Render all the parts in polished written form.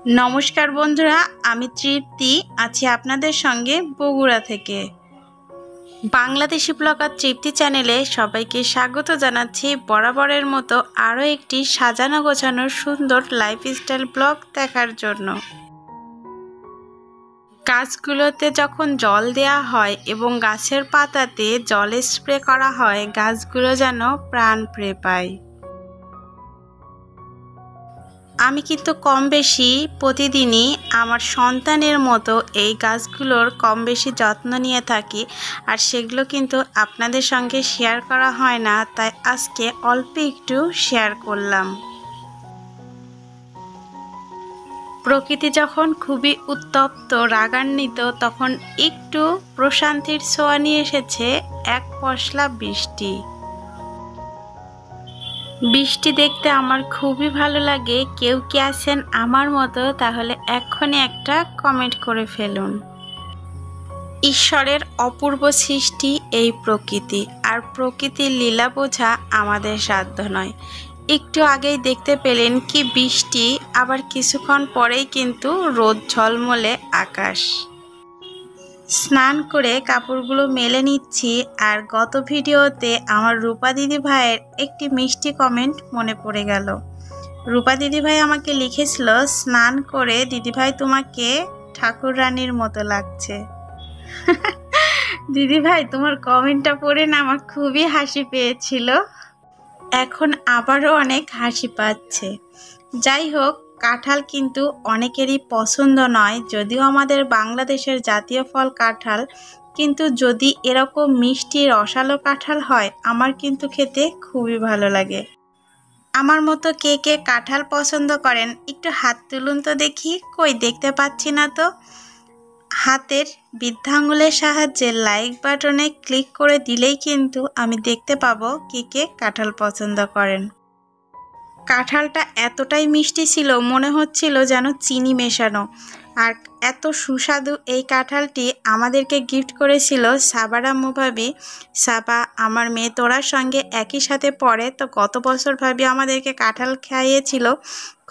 नमस्कार बंधुरा आमी तृप्ति आछि आपनादेर संगे बगुड़ा थेके बांग्लादेशी ब्लगार तृप्ति चैनेले सबाइके स्वागत जानाच्छि। बराबरेर मतो आरो एकटी साजानो गोछानो सुंदर लाइफस्टाइल ब्लग देखार जोन्नो। गाछगुलोते जखन जल देया हय एबं गाछेर पाताते जल स्प्रे करा हय गाछगुलो जेन प्राण पेये पाय। आमी किन्तु कम बेशी प्रतिदिनई आमार सन्तानेर मतो एई गाछगुलोर कम बेशी यत्न निये थाकी और सेगुलो किन्तु आपनादेर संगे शेयर करा हय ना, ताई आजके अल्प एकटू शेयर करलाम। प्रकृति जखन खूबई उत्तप्त रागान्वित तखन एकटू प्रशांतिर छोया निये एसेछे एक पशला बृष्टि। বৃষ্টি দেখতে আমার খুবই ভালো লাগে। কেউ কি আছেন আমার মতো? তাহলে এক্ষুনি একটা কমেন্ট করে ফেলুন। ঈশ্বরের অপূর্ব সৃষ্টি এই প্রকৃতি, আর প্রকৃতির লীলা বোঝা আমাদের সাধ্য নয়। একটু আগেই দেখতে পেলেন কি বৃষ্টি, আবার কিছুক্ষণ পরেই কিন্তু রোদ ঝলমলে আকাশ। স্নান করে কাপড়গুলো মেলে নিচ্ছি, আর গত ভিডিওতে আমার রূপা দিদি ভাইয়ের একটি মিষ্টি কমেন্ট মনে পড়ে গেল। রূপা দিদি ভাই আমাকে লিখেছিল, স্নান করে দিদি ভাই তোমাকে ঠাকুর রানীর মতো লাগছে। দিদি ভাই তোমার কমেন্টটা পড়ে না আমার খুবই হাসি পেয়েছিল, এখন আবারও অনেক হাসি পাচ্ছে। যাই হোক, কাঁঠাল কিন্তু অনেকেরই পছন্দ নয়, যদিও আমাদের বাংলাদেশের জাতীয় ফল কাঁঠাল, কিন্তু যদি এরকম মিষ্টি রসালো কাঁঠাল হয় আমার কিন্তু খেতে খুবই ভালো লাগে। আমার মতো কে কে কাঁঠাল পছন্দ করেন একটু হাত তুলুন তো দেখি। কই দেখতে পাচ্ছি না তো। হাতের বৃদ্ধাঙ্গুলের সাহায্যে লাইক বাটনে ক্লিক করে দিলেই কিন্তু আমি দেখতে পাবো কে কে কাঁঠাল পছন্দ করেন। কাঁঠালটা এতটাই মিষ্টি ছিল মনে হচ্ছিল যেন চিনি মেশানো, আর এত সুস্বাদু এই কাঁঠালটি আমাদেরকে গিফট করেছিল সাবার আম্মু ভাবি। সাবা আমার মেয়ে তোরার সঙ্গে একই সাথে পড়ে, তো গত বছর ভাবি আমাদেরকে কাঁঠাল খাইয়েছিল,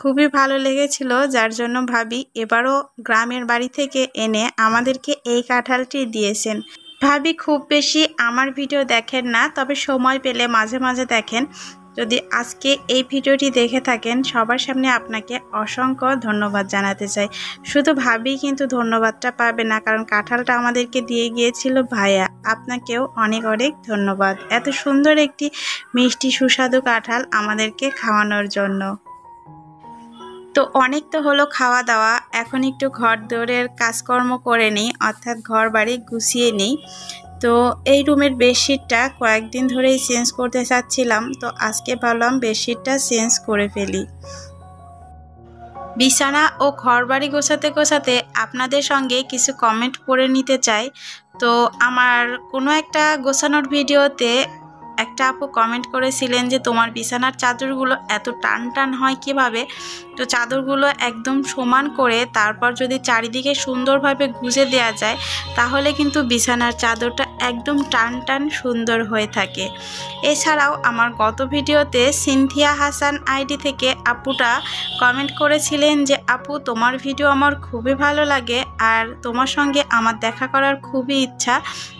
খুবই ভালো লেগেছিল, যার জন্য ভাবি এবারও গ্রামের বাড়ি থেকে এনে আমাদেরকে এই কাঁঠালটি দিয়েছেন। ভাবি খুব বেশি আমার ভিডিও দেখেন না, তবে সময় পেলে মাঝে মাঝে দেখেন। যদি আজকে এই ভিডিওটি দেখে থাকেন সবার সামনে আপনাকে অসংখ্য ধন্যবাদ জানাতে চাই। শুধু ভাবি কিন্তু ধন্যবাদটা পাবে না, কারণ কাঁঠালটা আমাদেরকে দিয়ে গিয়েছিল ভাইয়া। আপনাকেও অনেক অনেক ধন্যবাদ এত সুন্দর একটি মিষ্টি সুস্বাদু কাঁঠাল আমাদেরকে খাওয়ানোর জন্য। তো অনেক তো হলো খাওয়া দাওয়া, এখন একটু ঘর দৌড়ের কাজকর্ম করে নিই, অর্থাৎ ঘর বাড়ি গুছিয়ে নিই। তো এই রুমের বেডশিটটা কয়েকদিন ধরেই চেঞ্জ করতে চাচ্ছিলাম, তো আজকে ভাবলাম বেডশিটটা চেঞ্জ করে ফেলি। বিছানা ও ঘর বাড়ি গোছাতে গোছাতে আপনাদের সঙ্গে কিছু কমেন্ট পড়ে নিতে চাই। তো আমার কোনো একটা গোছানোর ভিডিওতে একটা আপু কমেন্ট করেছিলেন যে তোমার বিছানার চাদরগুলো এত টান টান হয় কিভাবে। তো চাদরগুলো একদম সমান করে তারপর যদি চারিদিকে সুন্দরভাবে গুজে দেওয়া যায় তাহলে কিন্তু বিছানার চাদরটা একদম টান টান সুন্দর হয়ে থাকে। এছাড়াও আমার গত ভিডিওতে সিনথিয়া হাসান আইডি থেকে আপুটা কমেন্ট করেছিলেন যে আপু তোমার ভিডিও আমার খুবই ভালো লাগে, আর তোমার সঙ্গে আমার দেখা করার খুবই ইচ্ছা,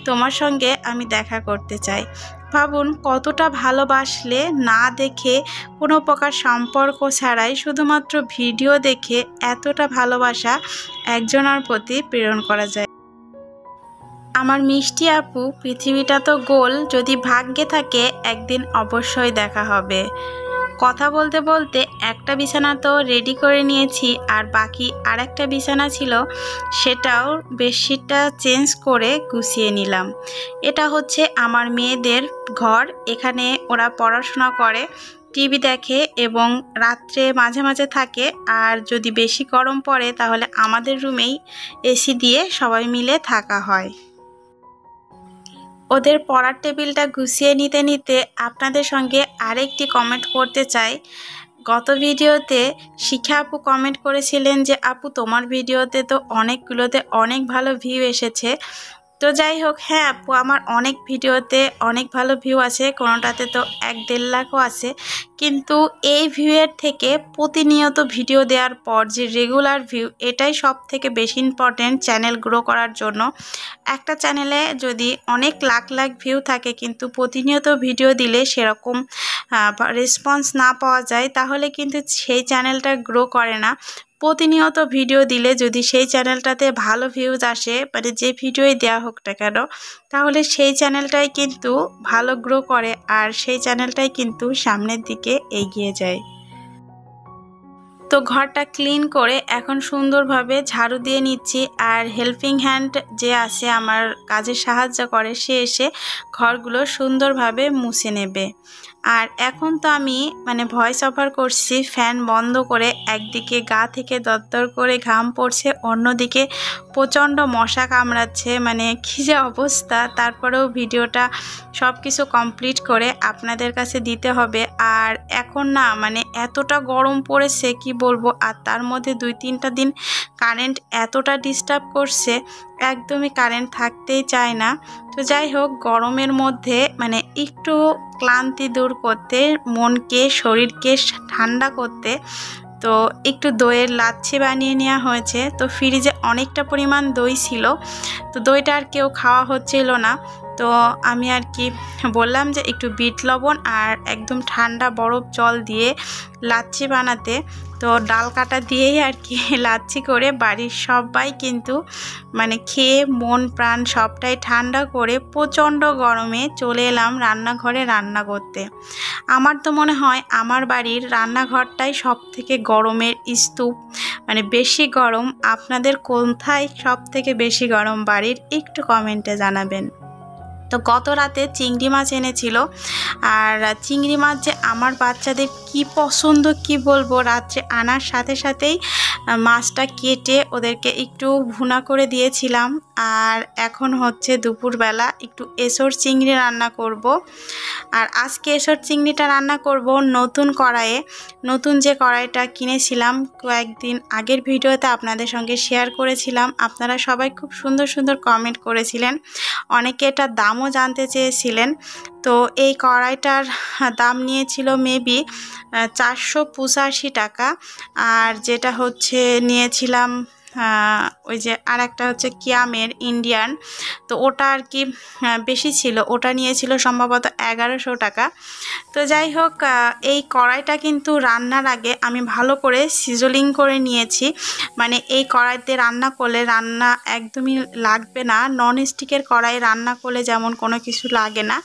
তোমার সঙ্গে আমি দেখা করতে চাই। ভাবুন কতটা ভালোবাসলে না দেখে কোনো প্রকার সম্পর্ক ছাড়াই শুধুমাত্র ভিডিও দেখে এতটা ভালোবাসা একজনের প্রতি প্রেরণ করা যায়। আমার মিষ্টি আপু, পৃথিবীটা তো গোল, যদি ভাগ্যে থাকে একদিন অবশ্যই দেখা হবে। কথা বলতে বলতে একটা বিছানা তো রেডি করে নিয়েছি, আর বাকি আর একটা বিছানা ছিল সেটাও বেডশিটটা চেঞ্জ করে গুছিয়ে নিলাম। এটা হচ্ছে আমার মেয়েদের ঘর, এখানে ওরা পড়াশোনা করে, টিভি দেখে এবং রাত্রে মাঝে মাঝে থাকে, আর যদি বেশি গরম পড়ে তাহলে আমাদের রুমেই এসি দিয়ে সবাই মিলে থাকা হয়। ওদের পড়ার টেবিলটা গুছিয়ে নিতে নিতে আপনাদের সঙ্গে আরেকটি কমেন্ট করতে চাই। গত ভিডিওতে শিখা আপু কমেন্ট করেছিলেন যে আপু তোমার ভিডিওতে তো অনেকগুলোতে অনেক ভালো ভিউ এসেছে, তো যাই হোক, হ্যাঁ আপু, আমার অনেক ভিডিওতে অনেক ভালো ভিউ আছে, কোনোটাতে তো 1-1.5 লাখও আছে, কিন্তু এই ভিউয়ের থেকে প্রতিনিয়ত ভিডিও দেওয়ার পর যে রেগুলার ভিউ, এটাই সব থেকে বেশি ইম্পর্টেন্ট চ্যানেল গ্রো করার জন্য। একটা চ্যানেলে যদি অনেক লাখ লাখ ভিউ থাকে কিন্তু প্রতিনিয়ত ভিডিও দিলে সেরকম রেসপন্স না পাওয়া যায়, তাহলে কিন্তু সেই চ্যানেলটা গ্রো করে না। প্রতিনিয়ত ভিডিও দিলে যদি সেই চ্যানেলটাতে ভালো ভিউজ আসে, মানে যে ভিডিওই দেওয়া হোক না কেন, তাহলে সেই চ্যানেলটাই কিন্তু ভালো গ্রো করে আর সেই চ্যানেলটাই কিন্তু সামনের দিকে এগিয়ে যায়। তো ঘরটা ক্লিন করে এখন সুন্দরভাবে ঝাড়ু দিয়ে নিচ্ছি, আর হেল্পিং হ্যান্ড যে আছে আমার কাজে সাহায্য করে, সে এসে ঘরগুলো সুন্দরভাবে মুছে নেবে। আর এখন তো আমি ভয়েস ওভার করছি ফ্যান বন্ধ করে, একদিকে গা থেকে দরদর করে ঘাম পড়ছে, অন্যদিকে প্রচণ্ড মশা কামড়াচ্ছে, কী যে অবস্থা। তারপরেও ভিডিওটা সব কিছু কমপ্লিট করে আপনাদের কাছে দিতে হবে। আর এখন না এতটা গরম পড়েছে কি বলবো, আর তার মধ্যে 2-3টা দিন কারেন্ট এতটা ডিস্টার্ব করছে, একদমই কারেন্ট থাকতেই চায় না। তো যাই হোক, গরমের মধ্যে একটু ক্লান্তি দূর করতে, মনকে শরীরকে ঠান্ডা করতে তো একটু দইয়ের লাচ্ছি বানিয়ে নেওয়া হয়েছে। তো ফ্রিজে অনেকটা পরিমাণ দই ছিল, তো দইটা আর কেউ খাওয়া হচ্ছিল না, তো আমি আর কি বললাম যে একটু বিট লবণ আর একদম ঠান্ডা বরফ জল দিয়ে লাচ্ছি বানাতে। তো ডাল কাটা দিয়েই আর কি লাচ্ছি করে বাড়ির সবাই কিন্তু খেয়ে মন প্রাণ সবটাই ঠান্ডা করে প্রচণ্ড গরমে চলে এলাম রান্নাঘরে রান্না করতে। আমার তো মনে হয় আমার বাড়ির রান্নাঘরটাই সব থেকে গরমের স্তূপ, বেশি গরম। আপনাদের কোথায় সব থেকে বেশি গরম বাড়ির, একটু কমেন্টে জানাবেন। তো গত রাতে চিংড়ি মাছ এনেছিল, আর চিংড়ি মাছ যে আমার বাচ্চাদের কি পছন্দ কি বলবো, রাত্রে আনার সাথে সাথেই মাছটা কেটে ওদেরকে একটু ভুনা করে দিয়েছিলাম। আর এখন হচ্ছে দুপুরবেলা একটু এঁচোড় চিংড়ি রান্না করব। আর আজকে এঁচোড় চিংড়িটা রান্না করব নতুন কড়াইয়ে, নতুন যে কড়াইটা কিনেছিলাম কয়েকদিন আগের ভিডিওতে আপনাদের সঙ্গে শেয়ার করেছিলাম। আপনারা সবাই খুব সুন্দর সুন্দর কমেন্ট করেছিলেন, অনেকে এটার দামও জানতে চেয়েছিলেন। তো এই কড়াইটার দাম নিয়েছিল মেবি 485 টাকা, আর যেটা হচ্ছে নিয়েছিলাম ওই যে আর একটা হচ্ছে কিয়ামের ইন্ডিয়ান, তো ওটা আর কি বেশি ছিল, ওটা নিয়েছিল সম্ভবত 1100 টাকা। তো যাই হোক, এই কড়াইটা কিন্তু রান্নার আগে আমি ভালো করে সিজলিং করে নিয়েছি, এই কড়াইতে রান্না করলে রান্না একদমই লাগবে না। নন স্টিকের কড়াই রান্না করলে যেমন কোনো কিছু লাগে না,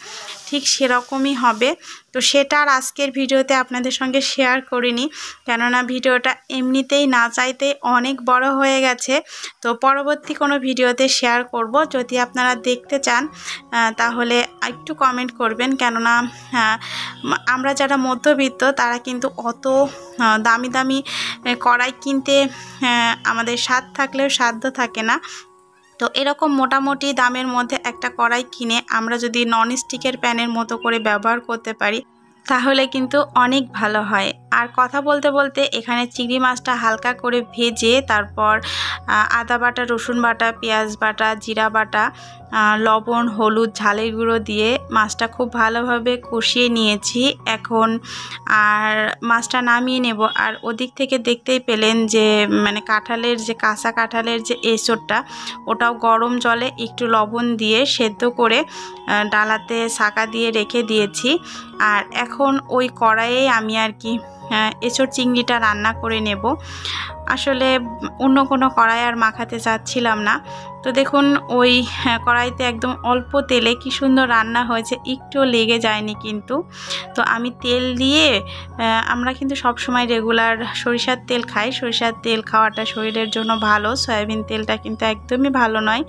ঠিক সেরকমই হবে। তো সেটা আর আজকের ভিডিওতে আপনাদের সঙ্গে শেয়ার করিনি, কেননা ভিডিওটা এমনিতেই না চাইতেই অনেক বড় হয়ে গেছে। তো পরবর্তী কোনো ভিডিওতে শেয়ার করব, যদি আপনারা দেখতে চান তাহলে একটু কমেন্ট করবেন, কেননা আমরা যারা মধ্যবিত্ত তারা কিন্তু অত দামি দামি কড়াই কিনতে আমাদের স্বাদ থাকলেও সাধ্য থাকে না। তো এরকম মোটামুটি দামের মধ্যে একটা কড়াই কিনে আমরা যদি নন স্টিকের প্যানের মতো করে ব্যবহার করতে পারি তাহলে কিন্তু অনেক ভালো হয়। আর কথা বলতে বলতে এখানে চিংড়ি মাছটা হালকা করে ভেজে তারপর আদা বাটা, রসুন বাটা, পেঁয়াজ বাটা, জিরা বাটা, লবণ, হলুদ, ঝালের গুঁড়ো দিয়ে মাছটা খুব ভালোভাবে কষিয়ে নিয়েছি এখন। আর মাছটা নামিয়ে নেব। আর ওদিক থেকে দেখতেই পেলেন যে কাঁঠালের যে কাঁচা কাঁঠালের যে এঁচোড়টা, ওটাও গরম জলে একটু লবণ দিয়ে সেদ্ধ করে ডালাতে ছাঁকা দিয়ে রেখে দিয়েছি। আর এখন ওই কড়াইয়ে আমি আর কি এঁচোড় চিংড়িটা রান্না করে নেব। আসলে অন্য কোনো কড়াই আর মাখাতে চাচ্ছিলাম না। তো দেখুন ওই কড়াইতে একদম অল্প তেলে কি সুন্দর রান্না হয়েছে, একটুও লেগে যায়নি কিন্তু। তো আমি তেল দিয়ে, আমরা কিন্তু সব সময় রেগুলার সরিষার তেল খাই, সরিষার তেল খাওয়াটা শরীরের জন্য ভালো, সয়াবিন তেলটা কিন্তু একদমই ভালো নয়,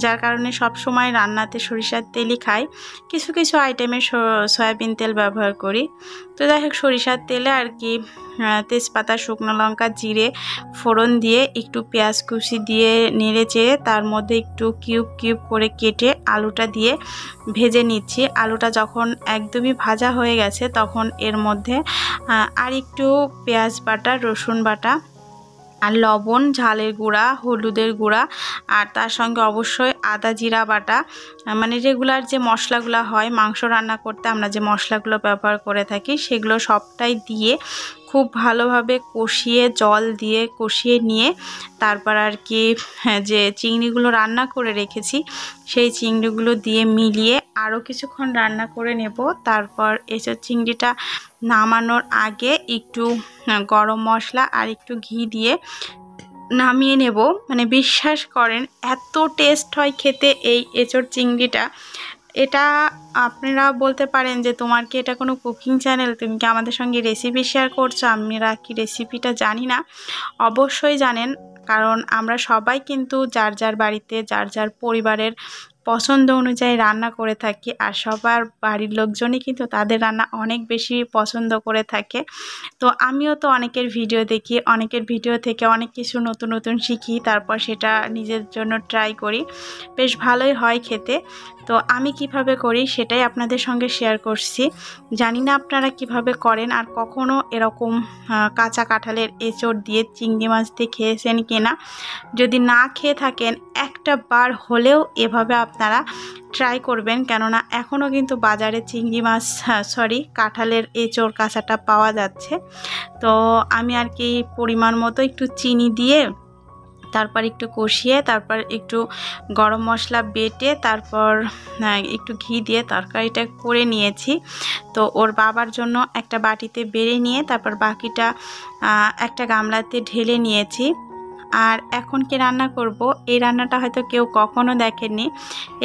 যার কারণে সব সময় রান্নাতে সরিষার তেলই খাই, কিছু কিছু আইটেমে সয়াবিন তেল ব্যবহার করি। তো যাই হোক, সরিষার তেলে আর কি তেজপাতা, শুকনো লঙ্কা, জিরে ফোড়ন দিয়ে একটু পেঁয়াজ কুচি দিয়ে নেড়ে চেড়ে তার মধ্যে একটু কিউব কিউব করে কেটে আলুটা দিয়ে ভেজে নিচ্ছি। আলুটা যখন একদমই ভাজা হয়ে গেছে তখন এর মধ্যে আর একটু পেঁয়াজ বাটা, রসুন বাটা আর লবণ, ঝালের গুঁড়া, হলুদের গুঁড়া, আর তার সঙ্গে অবশ্যই আদা জিরা বাটা, মানে রেগুলার যে মশলাগুলো হয় মাংস রান্না করতে আমরা যে মশলাগুলো ব্যবহার করে থাকি সেগুলো সবটাই দিয়ে খুব ভালোভাবে কষিয়ে, জল দিয়ে কষিয়ে নিয়ে তারপর আর কি যে চিংড়িগুলো রান্না করে রেখেছি সেই চিংড়িগুলো দিয়ে মিলিয়ে আরও কিছুক্ষণ রান্না করে নেব। তারপর এসব চিংড়িটা নামানোর আগে একটু গরম মশলা আর একটু ঘি দিয়ে নামিয়ে নেব। মানে বিশ্বাস করেন এত টেস্ট হয় খেতে এই এঁচোড় চিংড়িটা। এটা আপনারা বলতে পারেন যে তোমার কি এটা কোনো কুকিং চ্যানেল, তুমি কি আমাদের সঙ্গে রেসিপি শেয়ার করছো? আমরা কি রেসিপিটা জানি না? অবশ্যই জানেন, কারণ আমরা সবাই কিন্তু যার যার বাড়িতে যার যার পরিবারের পছন্দ অনুযায়ী রান্না করে থাকি, আর সবার বাড়ির লোকজনই কিন্তু তাদের রান্না অনেক বেশি পছন্দ করে থাকে। তো আমিও তো অনেকের ভিডিও দেখি, অনেকের ভিডিও থেকে অনেক কিছু নতুন নতুন শিখি, তারপর সেটা নিজের জন্য ট্রাই করি, বেশ ভালোই হয় খেতে। তো আমি কিভাবে করি সেটাই আপনাদের সঙ্গে শেয়ার করছি। জানি না আপনারা কিভাবে করেন, আর কখনো এরকম কাঁচা কাঁঠালের এঁচোড় দিয়ে চিংড়ি মাছ দিয়ে খেয়েছেন কিনা। যদি না খেয়ে থাকেন একটা বার হলেও এভাবে আপনারা ট্রাই করবেন, কেননা এখনও কিন্তু বাজারে চিংড়ি মাছ কাঁঠালের এঁচোড় কাঁচাটা পাওয়া যাচ্ছে। তো আমি আর কি পরিমাণ মতো একটু চিনি দিয়ে তারপর একটু কষিয়ে তারপর একটু গরম মশলা বেটে তারপর একটু ঘি দিয়ে তরকারিটা করে নিয়েছি। তো ওর বাবার জন্য একটা বাটিতে বেড়ে নিয়ে তারপর বাকিটা একটা গামলাতে ঢেলে নিয়েছি। আর এখন কি রান্না করব, এই রান্নাটা হয়তো কেউ কখনো দেখেননি।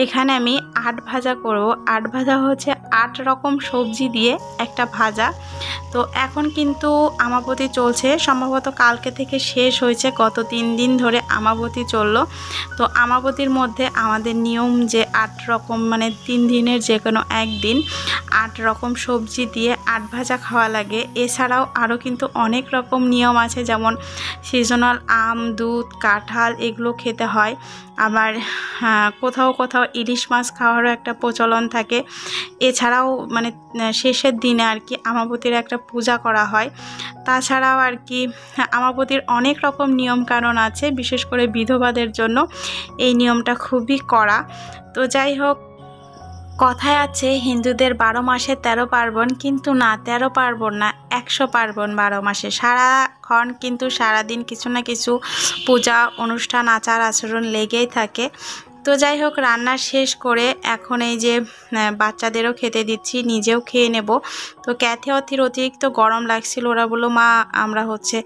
এখানে আমি আট ভাজা করব। আট ভাজা হচ্ছে 8 রকম সবজি দিয়ে একটা ভাজা। তো এখন কিন্তু আমাবতী চলছে, সম্ভবত কালকে থেকে শেষ হয়েছে, গত 3 দিন ধরে আমাবতী চললো। তো আমাবতীর মধ্যে আমাদের নিয়ম যে 8 রকম, মানে 3 দিনের যে কোনো একদিন 8 রকম সবজি দিয়ে 8 ভাজা খাওয়া লাগে। এছাড়াও আরও কিন্তু অনেক রকম নিয়ম আছে, যেমন সিজনাল আম, দুধ, কাঁঠাল এগুলো খেতে হয়। আবার কোথাও কোথাও ইলিশ মাছ খাওয়ারও একটা প্রচলন থাকে। এছাড়াও মানে শেষের দিনে আর কি আমাবতীর একটা পূজা করা হয়। তাছাড়াও আর কি আমাবতীর অনেক রকম নিয়মকানুন আছে, বিশেষ করে বিধবাদের জন্য এই নিয়মটা খুবই কড়া। তো যাই হোক, কথায় আছে হিন্দুদের 12 মাসে 13 পার্বণ, কিন্তু না 13 পার্বণ না, 100 পার্বণ 12 মাসে। সারাক্ষণ কিন্তু সারাদিন কিছু না কিছু পূজা অনুষ্ঠান আচার আচরণ লেগেই থাকে। তো যাই হোক, রান্না শেষ করে এখন এই যে বাচ্চাদেরও খেতে দিচ্ছি, নিজেও খেয়ে নেব। তো ক্যাথে অতিরিক্ত গরম লাগছিল, ওরা বললো মা আমরা হচ্ছে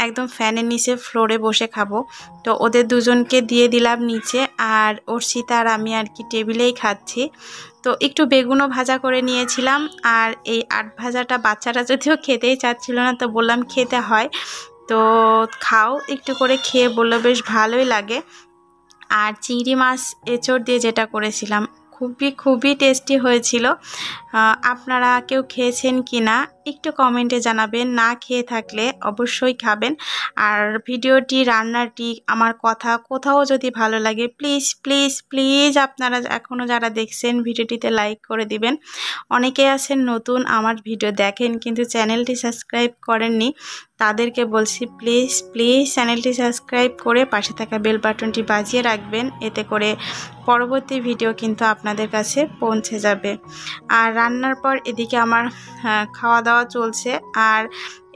একদম ফ্যানের নিচে ফ্লোরে বসে খাবো। তো ওদের দুজনকে দিয়ে দিলাম নিচে, আর অর্ষিতা আর আমি আর কি টেবিলেই খাচ্ছি। তো একটু বেগুনও ভাজা করে নিয়েছিলাম। আর এই 8 ভাজাটা বাচ্চারা যদিও খেতেই চাচ্ছিল না, তো বললাম খেতে হয়, তো খাও। একটু করে খেয়ে বললো বেশ ভালোই লাগে। আর চিংড়ি মাছ এঁচোড় দিয়ে যেটা করেছিলাম খুবই টেস্টি হয়েছিল। আপনারা কেউ খেয়েছেন কি না একটু কমেন্টে জানাবেন, না খেয়ে থাকলে অবশ্যই খাবেন। আর ভিডিওটি, রান্নাটি, আমার কথা কোথাও যদি ভালো লাগে প্লিজ প্লিজ প্লিজ আপনারা এখনও যারা দেখছেন ভিডিওটিতে লাইক করে দিবেন। অনেকে আছেন নতুন আমার ভিডিও দেখেন কিন্তু চ্যানেলটি সাবস্ক্রাইব করেননি, তাদেরকে বলছি প্লিজ প্লিজ চ্যানেলটি সাবস্ক্রাইব করে পাশে থাকা বেল বাটনটি বাজিয়ে রাখবেন, এতে করে পরবর্তী ভিডিও কিন্তু আপনাদের কাছে পৌঁছে যাবে। আর রান্নার পর এদিকে আমার খাওয়া দাওয়া চলছে, আর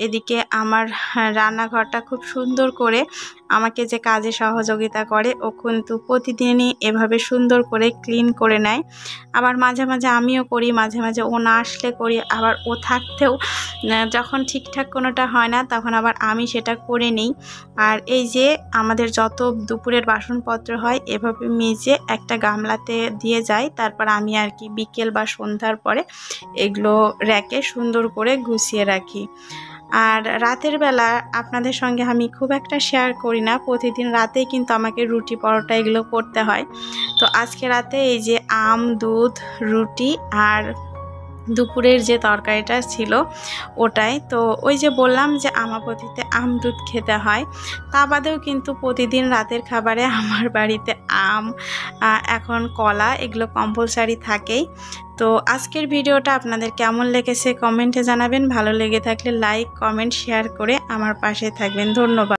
এদিকে আমার রান্নাঘরটা খুব সুন্দর করে আমাকে যে কাজে সহযোগিতা করে ও কিন্তু প্রতিদিনই এভাবে সুন্দর করে ক্লিন করে নেয়। আবার মাঝে মাঝে আমিও করি, মাঝে মাঝে ও না আসলে করি, আবার ও থাকতেও যখন ঠিকঠাক কোনোটা হয় না তখন আবার আমি সেটা করে নিই। আর এই যে আমাদের যত দুপুরের বাসনপত্র হয় এভাবে মেজে একটা গামলাতে দিয়ে যাই, তারপর আমি আর কি বিকেল বা সন্ধ্যার পরে এগুলো র্যাকে সুন্দর করে গুছিয়ে রাখি। আর রাতের বেলা আপনাদের সঙ্গে আমি খুব একটা শেয়ার করি না, প্রতিদিন রাতেই কিন্তু আমাকে রুটি পরোটা এগুলো করতে হয়। তো আজকে রাতে এই যে আম, দুধ, রুটি আর দুপুরের যে তরকারিটা ছিল ওটাই। তো ওই যে বললাম যে আমাবতীতে আম দুধ খেতে হয়, তা বাদেও কিন্তু প্রতিদিন রাতের খাবারে আমার বাড়িতে আম, এখন কলা এগুলো কম্পালসারি থাকেই। তো আজকের ভিডিওটা আপনাদের কেমন লেগেছে কমেন্টে জানাবেন, ভালো লেগে থাকলে লাইক কমেন্ট শেয়ার করে আমার পাশে থাকবেন। ধন্যবাদ।